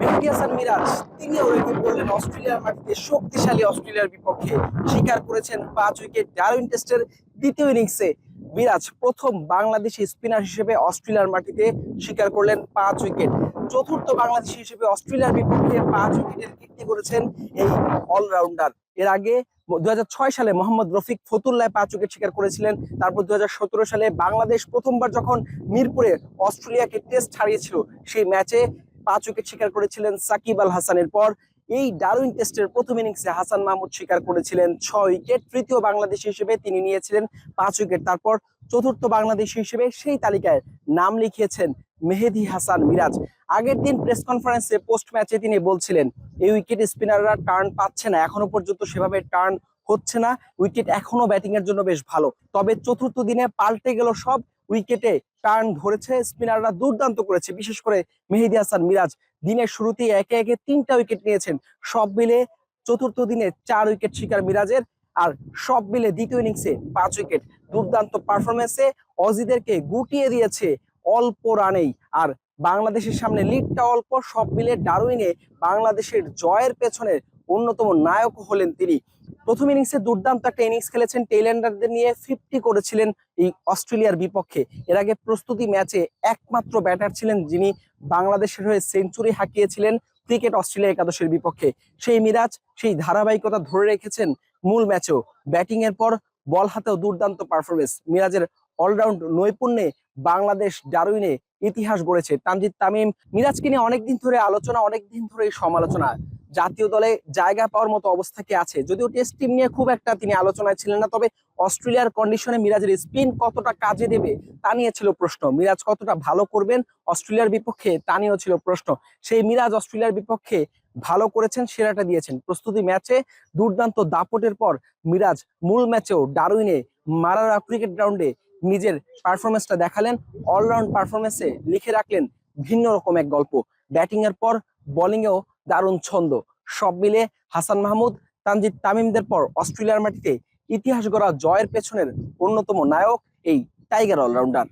মেহেদী হাসান মিরাজ তিনিও রেকর্ড করলেন অস্ট্রেলিয়ার মাটিতে শক্তিশালী অস্ট্রেলিয়ার বিপক্ষে। স্বীকার করেছেন 5 উইকেট ডারউইন টেস্টের দ্বিতীয় ইনিংসে মিরাজ প্রথম বাংলাদেশি স্পিনার হিসেবে অস্ট্রেলিয়ার মাটিতে স্বীকার করলেন 5 উইকেট। চতুর্থ বাংলাদেশি হিসেবে অস্ট্রেলিয়ার বিপক্ষে 5 উইকেটের কীর্তি করেছেন এই অলরাউন্ডার। এর আগে 2006 সালে মোহাম্মদ রফিক ফতুল্লায় 5 উইকেট শিকার করেছিলেন। তারপর 2017 সালে বাংলাদেশ প্রথমবার যখন মিরপুরে অস্ট্রেলিয়াকে টেস্ট হারিয়েছিল, সেই ম্যাচে 5 উইকেট শিকার করেছিলেন সাকিব আল হাসানের পর। এই ডারউইন টেস্টের প্রথম ইনিংসে হাসান মাহমুদ শিকার করেছিলেন 6 উইকেট। তৃতীয় বাংলাদেশি হিসেবে তিনি নিয়েছিলেন 5 উইকেট। তারপর চতুর্থ বাংলাদেশি হিসেবে সেই তালিকায় নাম লিখিয়েছেন মেহেদী হাসান মিরাজ। আগের দিন প্রেস কনফারেন্সে পোস্ট ম্যাচে তিনি বলছিলেন, এই উইকেট স্পিনাররা টার্ন পাচ্ছে না, এখনো পর্যন্ত সেভাবে টার্ন হচ্ছে না, উইকেট এখনো ব্যাটিং এর জন্য বেশ ভালো। তবে চতুর্থ দিনে পাল্টে গেল সব, উইকেটে টার্ন ধরেছে, স্পিনাররা দুর্দান্ত করেছে। বিশেষ করে মেহেদী হাসান মিরাজ দিনের শুরুতেই একে একে 3টা উইকেট নিয়েছেন। সব মিলে চতুর্থ দিনে 4 উইকেট শিকার মিরাজের, আর সব মিলে দ্বিতীয় ইনিংসে 5 উইকেট। দুর্দান্ত পারফরমেন্সে অজিদেরকে গুটিয়ে দিয়েছে অল্প রানেই। আর বাংলাদেশের সামনে লিডটা অল্প, সব মিলে ডারউইনে বাংলাদেশের জয়ের পেছনে অন্যতম নায়ক হলেন তিনি। প্রথম ইনিংসে দুর্দান্ত একটা ইনিংস খেলেছেন, টেইল্যান্ডারদের নিয়ে 50 করেছিলেন এই অস্ট্রেলিয়ার বিপক্ষে। এর আগে প্রস্তুতি ম্যাচে একমাত্র ব্যাটার ছিলেন যিনি বাংলাদেশের হয়ে সেঞ্চুরি হাঁকিয়েছিলেন ক্রিকেট অস্ট্রেলিয়া একাদশের বিপক্ষে। সেই মিরাজ সেই ধারাবাহিকতা ধরে রেখেছেন মূল ম্যাচেও। ব্যাটিং এর পর বল হাতেও দুর্দান্ত পারফরমেন্স। মিরাজের অলরাউন্ড নৈপুণ্যে বাংলাদেশ ডারউইনে ইতিহাস গড়েছে। তানজিদ তামিম মিরাজকে নিয়ে অনেকদিন ধরে আলোচনা, অনেকদিন ধরে সমালোচনা। জাতীয় দলে জায়গা পাওয়ার মতো অবস্থা কি আছে? যদিও টেস্ট টিম নিয়ে খুব একটা তিনি আলোচনায় ছিলেন না, তবে অস্ট্রেলিয়ার কন্ডিশনে মিরাজের স্পিন কতটা কাজে দেবে তা নিয়ে ছিল প্রশ্ন। মিরাজ কতটা ভালো করবেন অস্ট্রেলিয়ার বিপক্ষে তা নিয়েও ছিল প্রশ্ন। সেই মিরাজ অস্ট্রেলিয়ার বিপক্ষে ভালো করেছেন, সেরাটা দিয়েছেন। প্রস্তুতি ম্যাচে দুর্দান্ত দাপটের পর মিরাজ মূল ম্যাচেও ডারউইনে মারারা ক্রিকেট গ্রাউন্ডে নিজের পারফরমেন্সটা দেখালেন। অলরাউন্ড পারফরমেন্সে লিখে রাখলেন ভিন্ন রকম এক গল্প। ব্যাটিং এর পর বোলিংয়েও দারুণ ছন্দ। সব মিলে হাসান মাহমুদ, তানজিদ তামিমদের পর অস্ট্রেলিয়ার মাটিতে ইতিহাস গড়া জয়ের পেছনের অন্যতম নায়ক এই tiger all rounder.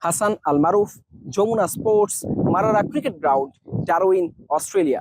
Hasan Al Maruf, Jamuna sports, Marrara cricket ground, Darwin, Australia.